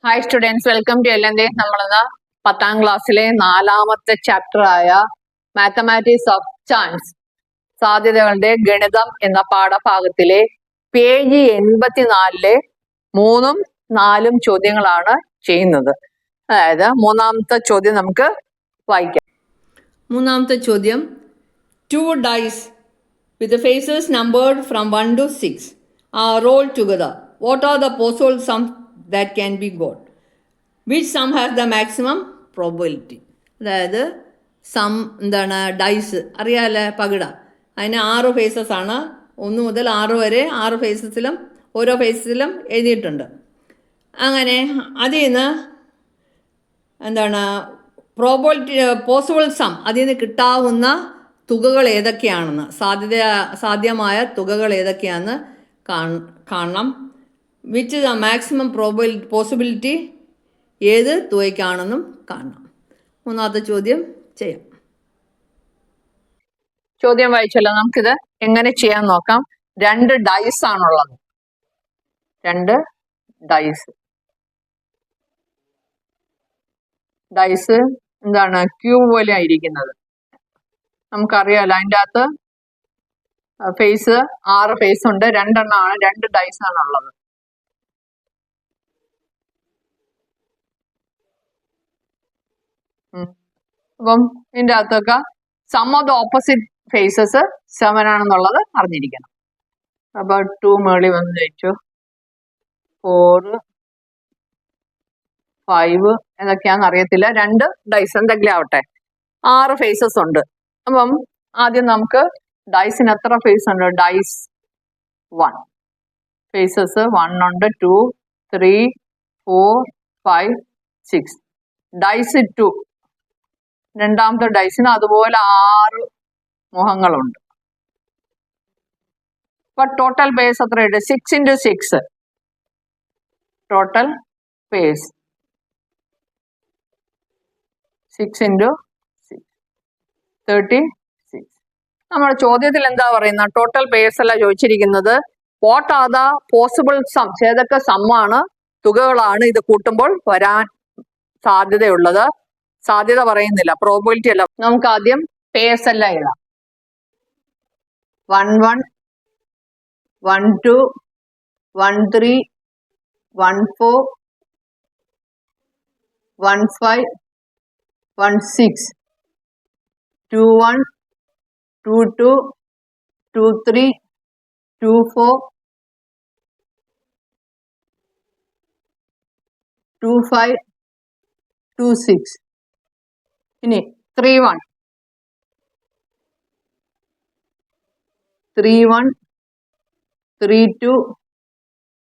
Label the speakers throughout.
Speaker 1: Hi students, welcome to LND. നമ്മളിന്ന് 10ാം ക്ലാസ്സിലെ 4ാമത്തെ ചാപ്റ്റർ ആയ മാത്തമാറ്റിക്സ് ഓഫ് ചാൻസ് സാധ്യതകളുടെ ഗണിതം എന്ന പാഠഭാഗത്തിലെ പേജ് 84-ലെ 3ഉം 4ഉം ചോദ്യങ്ങളാണ് ചെയ്യുന്നത്. അതായത് മൂന്നാമത്തെ ചോദ്യം നമുക്ക് വായിക്കാം.
Speaker 2: മൂന്നാമത്തെ ചോദ്യം, 2 dice with the faces numbered from 1 to 6 are rolled together. What are the possible sums that can be got? Which sum has the maximum probability? അതായത് സം എന്താണ്, ഡൈസ് അറിയാമല്ലേ, പകിട. അതിന് 6 ഫേസസ് ആണ്, 1 മുതൽ 6 വരെ 6 ഫേസസിലും ഓരോ ഫേസസിലും എഴുതിയിട്ടുണ്ട്. അങ്ങനെ അതിൽ നിന്ന് എന്താണ് പ്രോബിലിറ്റി, പോസിബിൾ സം, അതിൽ നിന്ന് കിട്ടാവുന്ന തുകകൾ ഏതൊക്കെയാണെന്ന്, സാധ്യമായ തുകകൾ ഏതൊക്കെയാണെന്ന് കാണണം. വിച്ച് ദ മാക്സിമം പോസിബിലിറ്റി, ഏത് തുകയ്ക്കാണെന്നും കാണണം. മൂന്നാമത്തെ ചോദ്യം ചെയ്യാം.
Speaker 1: ചോദ്യം വായിച്ചല്ലോ, നമുക്കിത് എങ്ങനെ ചെയ്യാൻ നോക്കാം. 2 ഡൈസ് ആണുള്ളത്. 2 ഡൈസ് എന്താണ്, ക്യൂ പോലെ ആയിരിക്കുന്നത്. നമുക്കറിയാലോ, അതിൻ്റെ അകത്ത് ഫേസ് 6 ഫേസ് ഉണ്ട്, 2 എണ്ണമാണ്, 2 ഡൈസ് ആണുള്ളത്. അപ്പം ഇതിൻ്റെ അകത്തൊക്കെ sum of the opposite faces 7 ആണെന്നുള്ളത് അറിഞ്ഞിരിക്കണം. അപ്പൊ 2 മേളി വന്ന് വെച്ചു, 4, 5 ഏതൊക്കെയാണെന്ന് അറിയത്തില്ല. 2 ഡൈസ് എന്തെങ്കിലും ആവട്ടെ, 6 ഫേസസ് ഉണ്ട്. അപ്പം ആദ്യം നമുക്ക് ഡൈസിന് എത്ര ഫേസ് ഉണ്ട്? ഡൈസ് 1 ഫേസസ് 1 ഉണ്ട്, 2, 3, 4, 5, 6. ഡൈസ് 2, രണ്ടാമത്തെ ഡൈസിന് അതുപോലെ 6 മുഖങ്ങളുണ്ട്. അപ്പൊ ടോട്ടൽ പേസ് എത്രയുണ്ട്? 6 into 6. Total pace 6 into 6, 36. നമ്മുടെ ചോദ്യത്തിൽ എന്താ പറയുന്നത്? ടോട്ടൽ പേസ് അല്ല ചോദിച്ചിരിക്കുന്നത്. വാട്ട് ആർ ദ പോസിബിൾ സംസ്, ഏതൊക്കെ സമ്മാണ്, തുകകളാണ് ഇത് കൂട്ടുമ്പോൾ വരാൻ സാധ്യതയുള്ളത്. സാധ്യത പറയുന്നില്ല, പ്രോബിലിറ്റി അല്ല. നമുക്ക് ആദ്യം പേസ് എല്ലാം എഴുതാം. 1 1, 1 2, 1 3, 1 4, 1 5, 1 6, 2 1, 2 2, 2 3, 2 4, 2 5, 2 6. ഇനി 3 1, 3 1, 3 2,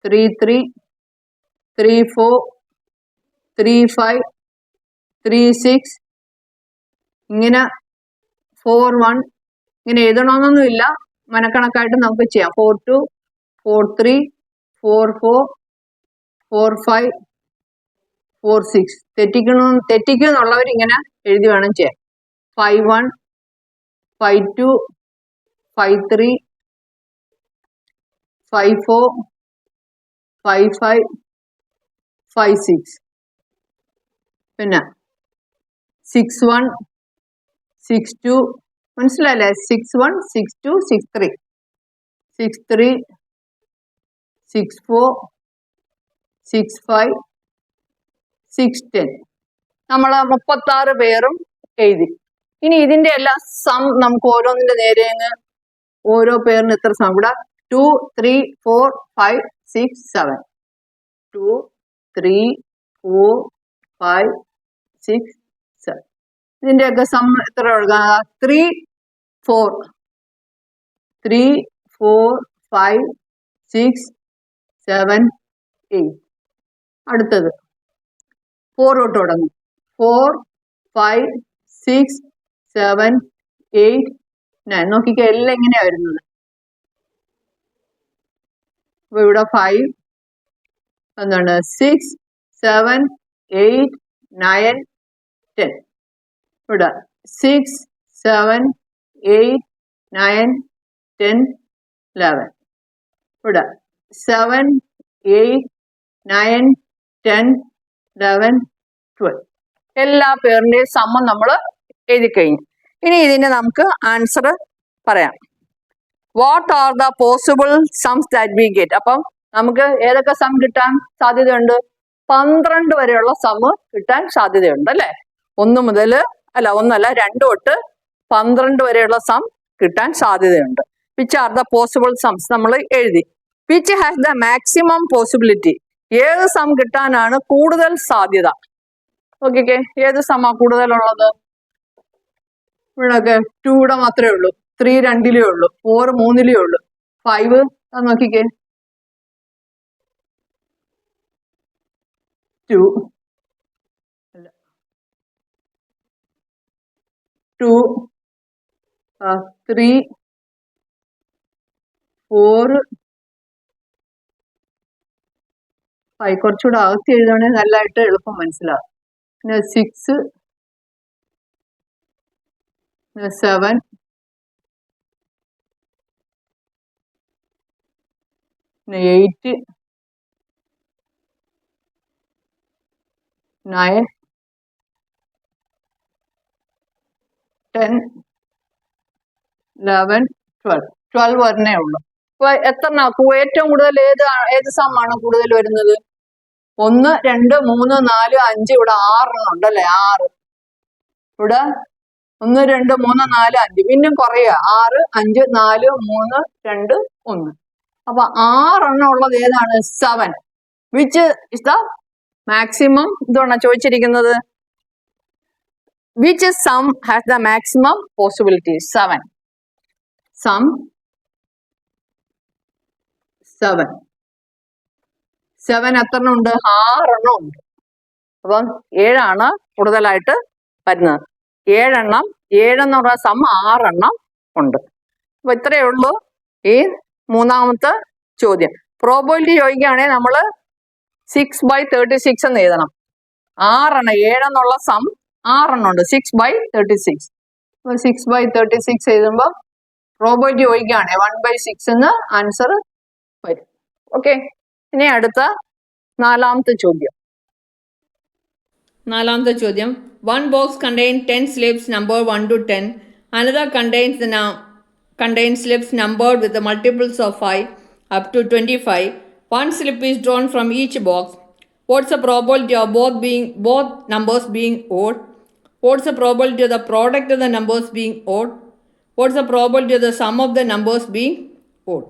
Speaker 1: 3 3, 3 4, 3 5, 3 6. ഇങ്ങനെ 4 1 ഇങ്ങനെ എഴുതണമെന്നൊന്നുമില്ല, മനക്കണക്കായിട്ട് നമുക്ക് ചെയ്യാം. 4 2, 4 3, 4 4, 4 5, 4 6. തെറ്റിക്കുന്നുള്ളവർ ഇങ്ങനെ എഴുതി വേണം ചെയ്യാൻ. 5 1, 5 2, 5 3, 5 4, 5 5, 5 6. പിന്നെ 6 1, 6 2, മനസ്സിലായില്ലേ? 6 1, 6 2, 6 3, 6 3, 6 4, 6 5, 6 10. നമ്മൾ 36 പേരും എഴുതി. ഇനി ഇതിന്റെ എല്ലാം സം നമുക്ക് ഓരോന്നിന്റെ നേരെ ഓരോ പേരിന് എത്ര സം? ഇവിടെ 2 3 4 5 6 7. 2 3 4 5 6 7. ഇതിന്റെയൊക്കെ സം എത്ര കൊടുക്കുക? 3 4, 3 4 5 6 7 8. അടുത്തത് 4 തൊട്ട് തുടങ്ങും. 4 5 6 7 8 9. നോക്കിക്കോ, എല്ലാം എങ്ങനെയാ വരുന്നത്. അപ്പൊ ഇവിടെ 5 എന്താണ്, 6 7 8 9 10. ഇവിടെ 6 7 8 9 10 11. ഇവിടെ 7 8 9 10 11, 12. എല്ലാ പേരിന്റെയും സമം നമ്മൾ എഴുതി കഴിഞ്ഞു. ഇനി ഇതിന് നമുക്ക് ആൻസർ പറയാം. വാട്ട് ആർ ദ പോസിബിൾ സംസ് ദാറ്റ് വി ഗെറ്റ്? അപ്പം നമുക്ക് ഏതൊക്കെ സം കിട്ടാൻ സാധ്യതയുണ്ട്? 12 വരെയുള്ള സം കിട്ടാൻ സാധ്യതയുണ്ട് അല്ലെ? 1 മുതൽ 2 തൊട്ട് 12 വരെയുള്ള സം കിട്ടാൻ സാധ്യതയുണ്ട്. വിച്ച് ആർ ദ പോസിബിൾ സംസ് നമ്മൾ എഴുതി. Which has the maximum possibility? ഏത് സം കിട്ടാനാണ് കൂടുതൽ സാധ്യത? നോക്കിക്കേ, ഏത് സമാ കൂടുതലുള്ളത്? ഇവിടെയൊക്കെ 2 ഇവിടെ മാത്രമേ ഉള്ളൂ, 3 2 ഉള്ളൂ, 4 3 ഉള്ളൂ, 5 നോക്കിക്കേ 2 2 3 4 5. കുറച്ചുകൂടെ അകത്ത് എഴുതുകയാണെങ്കിൽ നല്ലതായിട്ട് എളുപ്പം മനസ്സിലാവും. പിന്നെ 6 7 8 9 10 11 12. 12 വരണേ ഉള്ളൂ. അപ്പൊ എത്ര ഏറ്റവും കൂടുതൽ ഏത് സമാണ് കൂടുതൽ വരുന്നത്? 1 2 3 4 5. ഇവിടെ 6 ഉണ്ട് അല്ലെ? 6 ഇവിടെ 1 2 3 4 5. പിന്നും കുറയുക. 6 5 4 3 2 1. അപ്പൊ 6 ഉള്ളത് ഏതാണ്? 7. Which is the maximum? ഇതാണ് ചോദിച്ചിരിക്കുന്നത്. Which sum has the maximum possibility? 7. Sum 7. 7 എത്ര ഉണ്ട്? 6 ഉണ്ട്. അപ്പം 7 കൂടുതലായിട്ട് വരുന്നത്. 7 എന്ന് പറഞ്ഞ സം 6 ഉണ്ട്. അപ്പൊ ഇത്രയേ ഉള്ളൂ ഈ മൂന്നാമത്തെ ചോദ്യം. പ്രോബബിലിറ്റി ചോദിക്കുകയാണെങ്കിൽ നമ്മൾ 6/36 എന്ന് എഴുതണം. 7 എന്നുള്ള സം 6 ഉണ്ട്. 6/36. 6/36 എഴുതുമ്പോൾ പ്രോബബിലിറ്റി ചോദിക്കുകയാണെങ്കിൽ 1/6 എന്ന് ആൻസർ വരും. ഓക്കെ. ഇനി അടുത്ത നാലാമത്തെ ചോദ്യം.
Speaker 2: നാലാമത്തെ ചോദ്യം. One box contains 10 slips numbered 1 to 10. Another contains slips numbered with the multiples of 5 up to 25. One slip is drawn from each box. What's the probability of both numbers being odd? What's the probability of the product of the numbers being odd? What's the probability of the sum of the numbers being odd?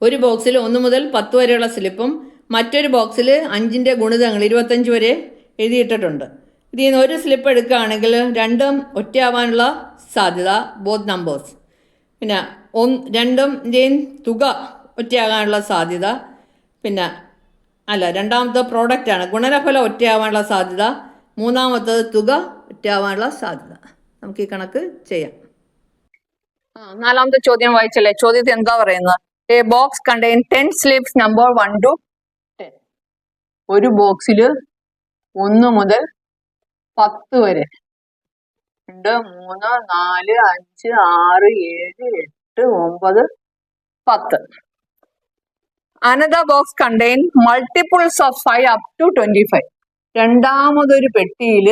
Speaker 2: ഒരു ബോക്സിൽ 1 മുതൽ 10 വരെയുള്ള സ്ലിപ്പും മറ്റൊരു ബോക്സിൽ 5ന്റെ ഗുണിതങ്ങൾ 25 വരെ എഴുതിയിട്ടിട്ടുണ്ട്. ഇതിൽ നിന്ന് ഒരു സ്ലിപ്പ് എടുക്കുകയാണെങ്കിൽ രണ്ടും ഒറ്റയാവാനുള്ള സാധ്യത ബോത്ത് നമ്പേഴ്സ്. പിന്നെ രണ്ടിൻ്റെയും തുക ഒറ്റയാകാനുള്ള സാധ്യത. പിന്നെ രണ്ടാമത്തെ പ്രോഡക്റ്റാണ്. ഗുണനഫലം ഒറ്റയാവാനുള്ള സാധ്യത. മൂന്നാമത്തത് തുക ഒറ്റയാവാനുള്ള സാധ്യത. നമുക്ക് ഈ കണക്ക് ചെയ്യാം.
Speaker 1: നാലാമത്തെ ചോദ്യം വായിച്ചല്ലേ? ചോദ്യത്തിൽ എന്താ പറയുന്നത്? A box contain 10 slips number 1 to 10. ഒരു ബോക്സിൽ 1 മുതൽ 10 വരെ 2 3 4 5 6 7 8 9 10. Another box contain multiples of 5 up to 25. രണ്ടാമതൊരു പെട്ടിയിൽ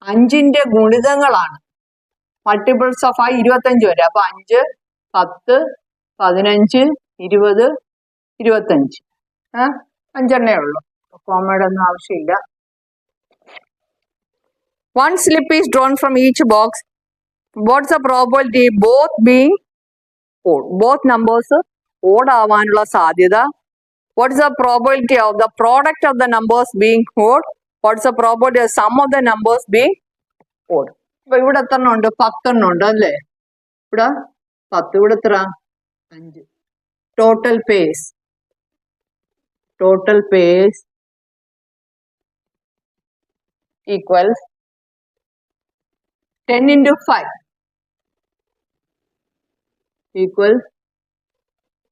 Speaker 1: 5ന്റെ ഗുണിതങ്ങളാണ്. മൾട്ടിപ്പിൾസ് ഓഫ് 5 25 വരെ. അപ്പൊ 5 10 15 20 25. 5 ഉള്ളൂ. കോമയുടെ ഒന്നും ആവശ്യമില്ല. One slip is drawn from each box. What's the probability both being odd? Both numbers odd ആവാനുള്ള സാധ്യത. What's the probability of the product of the numbers being odd? What's the probability of sum of the numbers being odd? അപ്പൊ ഇവിടെ എത്ര ഉണ്ട്? 10 ഉണ്ട് അല്ലേ? ഇവിടെ 10. ഇവിടെ എത്ര? 5. Total pace equals 10 into 5 equals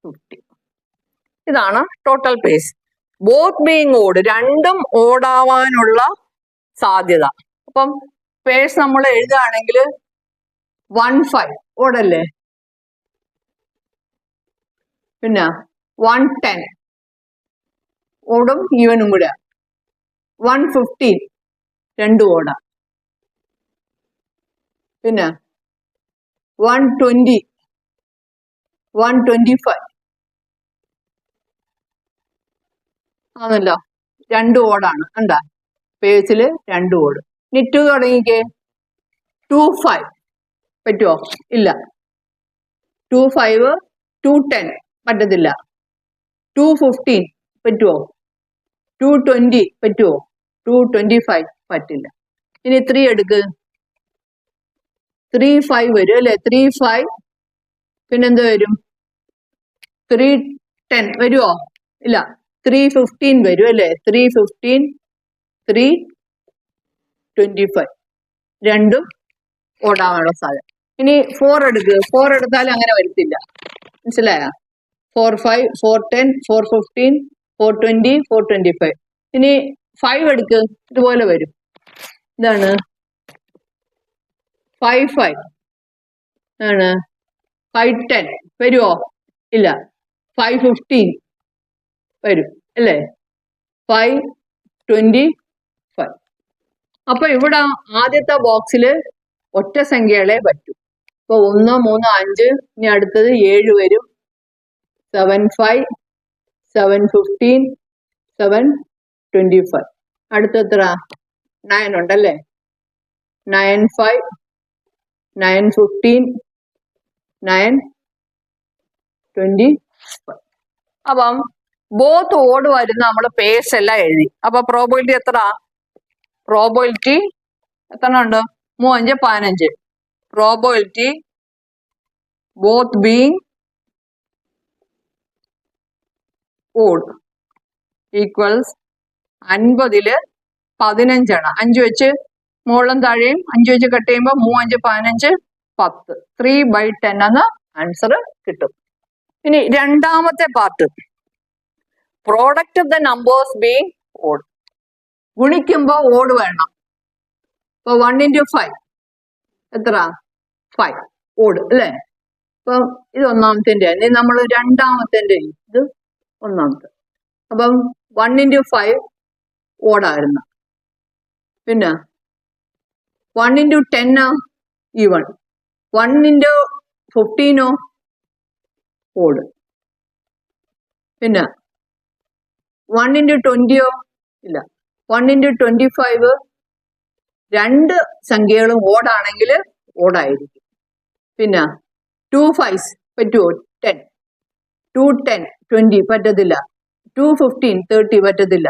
Speaker 1: 50. ഇതാണ് total pace. Both being odd, രണ്ടും ഓടാവാനുള്ള സാധ്യത. അപ്പം പേസ് നമ്മൾ എഴുതുകയാണെങ്കിൽ 1 5 ഓടല്ലേ? പിന്നെ 1 10 ഓടും ഈവനും കൂടെ. 115 2 ഓടാ. പിന്നെ 120 125 ആണല്ലോ, 2 ഓടാണ്. എന്താ പേഴ്സിൽ 2 ഓട്. ഇനി 2 തുടങ്ങിക്കേ. 25 പറ്റുമോ? ഇല്ല. 25 210 പറ്റത്തില്ല. 215 പറ്റുമോ? 220 പറ്റുമോ? 225 പറ്റില്ല. ഇനി 3 എടുക്ക്. 35 വരും അല്ലേ? 35 പിന്നെന്ത് വരും? 310 വരുമോ? ഇല്ല. 315 വരും അല്ലേ? 315 325 രണ്ടും ഓടാനുള്ള സാധ്യത. ഇനി 4 എടുക്ക്. 4 എടുത്താൽ അങ്ങനെ വരത്തില്ല. മനസ്സിലായ? 45 410 415 420 425. ഇനി 5 എടുക്ക്. ഇതുപോലെ വരും. ഇതാണ് 55 ആണ്. 510 വരുമോ? ഇല്ല. 515 വരും അല്ലേ? 525. അപ്പൊ ഇവിടെ ആദ്യത്തെ ബോക്സിൽ ഒറ്റ സംഖ്യകളെ പറ്റൂ. ഇപ്പൊ 1 3 5. ഇനി അടുത്തത് 7 വരും. 75 715 725. അടുത്ത എത്ര? 9 ഉണ്ടല്ലേ? 95 915 925. അപ്പം ബോത്ത് ഓട് വരുന്ന നമ്മൾ പേഴ്സ് എല്ലാം എഴുതി. അപ്പൊ പ്രോബിലിറ്റി എത്ര? പ്രോബിലിറ്റി എത്ര ഉണ്ട്? 3 5 15. Probability both being odd equals 50 15 ആണ്. 5 വെച്ച് മുകളിലും താഴെയും 5 വെച്ച് കട്ട് ചെയ്യുമ്പോൾ 3 5 15 10. 3/10 എന്ന ആൻസർ കിട്ടും. ഇനി രണ്ടാമത്തെ part, product of the numbers being odd. ഗുണിക്കുമ്പോൾ ഓഡ് വേണം. ഇപ്പൊ 1 into 5 എത്ര? 5 ഓഡ് അല്ലേ? അപ്പൊ ഇത് ഒന്നാമത്തെ. ഇനി നമ്മൾ രണ്ടാമത്തെ, ഇത് ഒന്നാമത്തെ. അപ്പം 1 into 5 ഓടായിരുന്നു. പിന്നെ 1 into 10 ഈവൺ. 1 into 15 ഓട്. പിന്നെ 1 into 20 ഇല്ല. 1 into 25 രണ്ട് സംഖ്യകളും ഓടാണെങ്കിൽ ഓടായിരിക്കും. പിന്നെ 2 5s പറ്റുമോ? 10. 2 10 20 പറ്റത്തില്ല. 2 15 30 പറ്റത്തില്ല.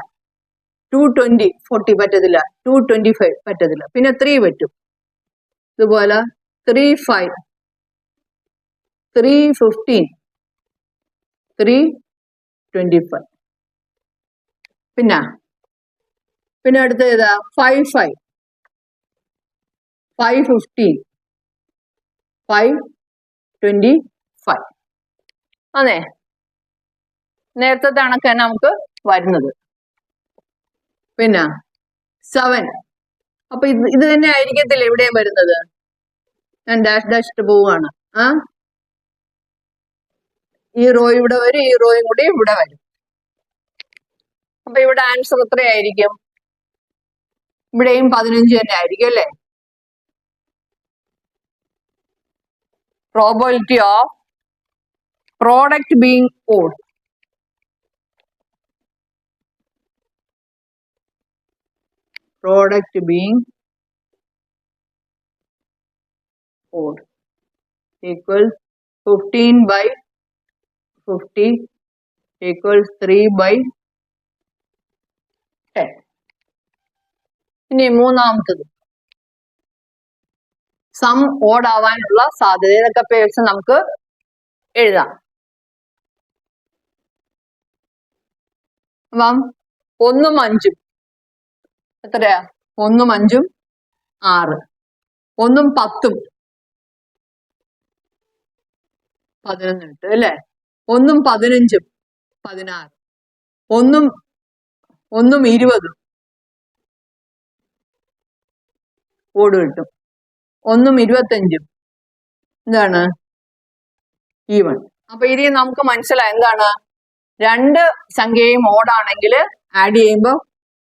Speaker 1: 2 20 40 പറ്റത്തില്ല. 2 25 പറ്റത്തില്ല. പിന്നെ 3 പറ്റും. ഇതുപോലെ 3 5 3 15 3 25. പിന്നെ അടുത്ത ഏതാ? 5 5 5 15 5 25. അതെ, നേരത്തെ കണക്ക് തന്നെ നമുക്ക് വരുന്നത്. പിന്നെ 7. അപ്പൊ ഇത് തന്നെ ആയിരിക്കത്തില്ല എവിടെയും വരുന്നത്. ഞാൻ ഡാഷ് ഡാഷിട്ട് പോവാണ്. ഈ റോ ഇവിടെ വരും, ഈ റോയും കൂടി ഇവിടെ വരും. അപ്പൊ ഇവിടെ ആൻസർ എത്രയായിരിക്കും? ഇവിടെയും 15 തന്നെ ആയിരിക്കും അല്ലേ? Probability of product being odd. Product being odd equals 15/50 equals 3/10. ഇനി മൂന്നാമത്തത് സം ഓഡ് ആവാനുള്ള സാധ്യത. ഇതൊക്കെ പേഴ്സ് നമുക്ക് എഴുതാം. അപ്പം 1 5 എത്രയാ? 1 5 6. 1 10 11 കിട്ടും അല്ലേ? 1 15 16. 1 20 ഓട് കിട്ടും. 1 25 എന്താണ്? ഈവൺ. അപ്പൊ ഇനി നമുക്ക് മനസ്സിലായി എന്താണ്? രണ്ട് സംഖ്യയും ഓടാണെങ്കിൽ ആഡ് ചെയ്യുമ്പോൾ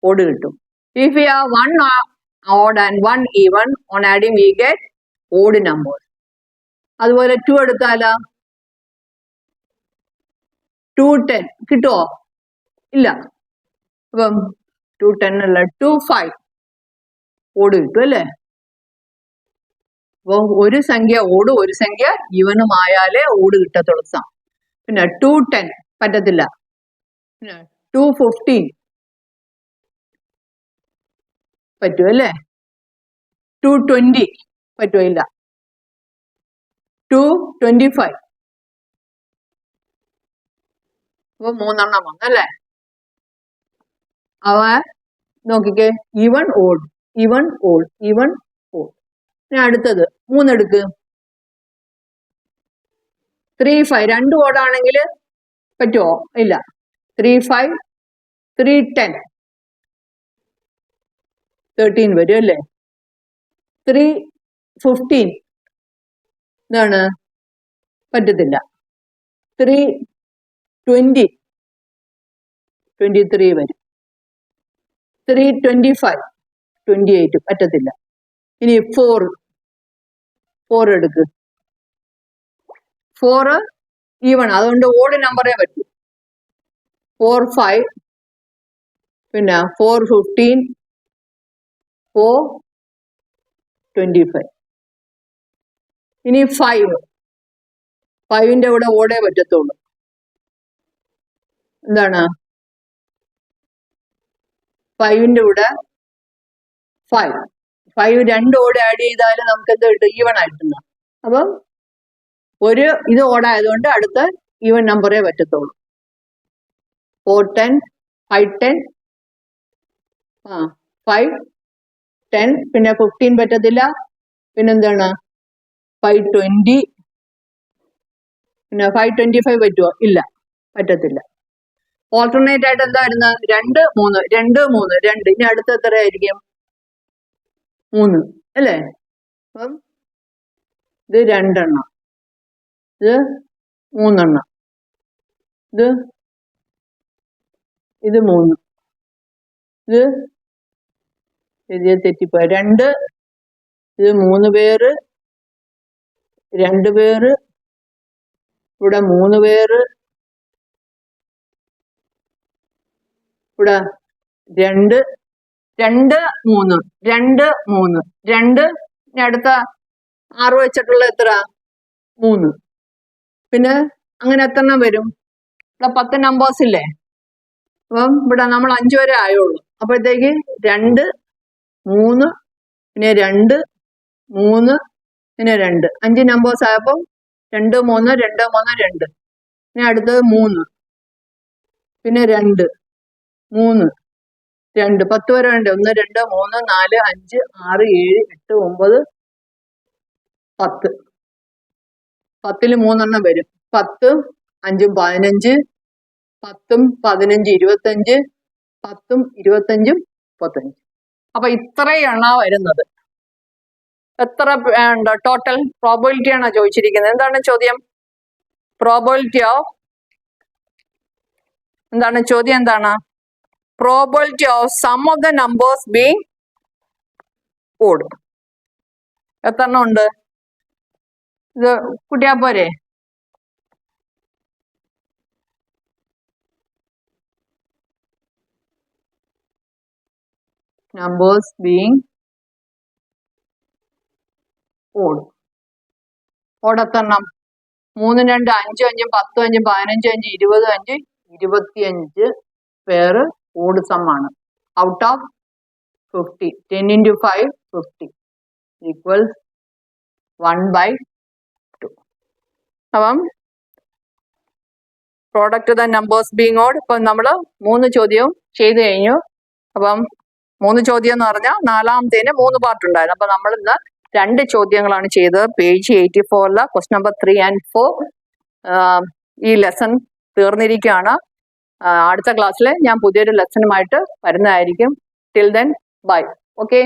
Speaker 1: ഓട് കിട്ടും. If we have one odd and one even, on adding we get odd numbers. അതുപോലെ 2 എടുത്താലോ 2 10 കിട്ടുമോ? ഇല്ല. അപ്പം 2 10 അല്ല 2 5 ഓട് കിട്ടും അല്ലേ? അപ്പൊ ഒരു സംഖ്യ ഓടും ഒരു സംഖ്യ ഈവനുമായാലേ ഓട് കിട്ടത്തുള്ളൂ. പിന്നെ 2 10 പറ്റത്തില്ല. പിന്നെ 2 15 പറ്റുമോ അല്ലേ? 2 20 പറ്റുമോ? ഇല്ല. 2 25 അപ്പൊ 3 വന്നല്ലേ? അവ നോക്കിക്കേ, even odd even odd even odd. ഇനി അടുത്തത് 3 എടുക്ക്. 3 5 2 ഓടാണെങ്കിൽ പറ്റുമോ? ഇല്ല. 3 5 3 10 13 വരും അല്ലേ? 3 15 എന്താണ്? പറ്റത്തില്ല. 3 20 23 വരും. 3 25 28 പറ്റത്തില്ല. ഇനി 4 എടുക്ക്. 4 ഈവൺ, അതുകൊണ്ട് ഓഡ് നമ്പറേ പറ്റൂ. 4 5 പിന്നെ 4 15 4 25. ഇനി 5ന്റെ കൂടെ ഓടേ പറ്റത്തുള്ളൂ. എന്താണ്? 5ന്റെ കൂടെ 5 2 ഓട് ആഡ് ചെയ്താൽ നമുക്ക് എന്ത് കിട്ടും? ഈവൺ ആയിട്ടുണ്ട്. അപ്പം ഒരു ഇത് ഓടായതുകൊണ്ട് അടുത്ത ഈവൻ നമ്പറേ പറ്റത്തുള്ളൂ. 4 10 5 10 5 10 പിന്നെ 15 പറ്റത്തില്ല. പിന്നെന്താണ്? 5 20 പിന്നെ 5 25 പറ്റുമോ? ഇല്ല, പറ്റത്തില്ല. ഓൾട്ടർനേറ്റ് ആയിട്ട് എന്താ വരുന്നത്? 2 3 2 3 2. ഇനി അടുത്ത എത്രയായിരിക്കും? 3 അല്ലേ? അപ്പം ഇത് 2 എണ്ണം, ഇത് 3 എണ്ണം, ഇത് 3, ഇത് തെറ്റിപ്പോയി. 2 ഇത് 3 പേര്, 2 പേര്, ഇവിടെ 3 പേര്, ഇവിടെ 2 2 3 2 3 2. ഇനി അടുത്ത 6 വെച്ചിട്ടുള്ള എത്ര? 3. പിന്നെ അങ്ങനെ എത്ര എണ്ണം വരും? ഇവിടെ 10 നമ്പേഴ്സ് ഇല്ലേ? അപ്പം ഇവിടെ നമ്മൾ 5 വരെ ആയുള്ളൂ. അപ്പോഴത്തേക്ക് 2 3 പിന്നെ 2 3 പിന്നെ 2 5 നമ്പേഴ്സ് ആയപ്പോൾ 2 3 2 3 2. ഇനി അടുത്തത് 3 പിന്നെ 2 3 2 10 വരെ ഉണ്ട്. 1 2 3 4 5 6 7 8 9 10. 10ൽ 3 എണ്ണം വരും. 10 5 15 10 15 25 10 25 35. അപ്പൊ ഇത്രയും എണ്ണ വരുന്നത്. എത്ര ടോട്ടൽ പ്രോബിലിറ്റി ആണോ ചോദിച്ചിരിക്കുന്നത്? എന്താണ് ചോദ്യം? പ്രോബിലിറ്റി ഓഫ് എന്താണ് ചോദ്യം? എന്താണ്? Probability of sum of the numbers being odd. എത്ര എണ്ണം ഉണ്ട്? ഇത് കൂട്ടിയാ പോരെ? numbers being odd. odd എത്രണ്ണം? 3 2 5 5 10 5 15 5 20 5 25 പേര് ഓഡ് സം ആണ്. Out of 50. 10 into 5 50 equals 1/2. അപ്പം product the numbers being odd. ഇപ്പം നമ്മൾ 3 ചോദ്യവും ചെയ്തു കഴിഞ്ഞു. അപ്പം 3 ചോദ്യം എന്ന് പറഞ്ഞാൽ 4ാമത്തേന് 3 പാർട്ട് ഉണ്ടായിരുന്നു. അപ്പൊ നമ്മൾ ഇന്ന് 2 ചോദ്യങ്ങളാണ് ചെയ്തത്. Page 84 question number 3 and 4. ഈ ലെസൺ തീർന്നിരിക്കുകയാണ്. അടുത്ത ക്ലാസ്സിൽ ഞാൻ പുതിയൊരു ലെസണുമായിട്ട് വരുന്നതായിരിക്കും. Till then bye. ഓക്കെ.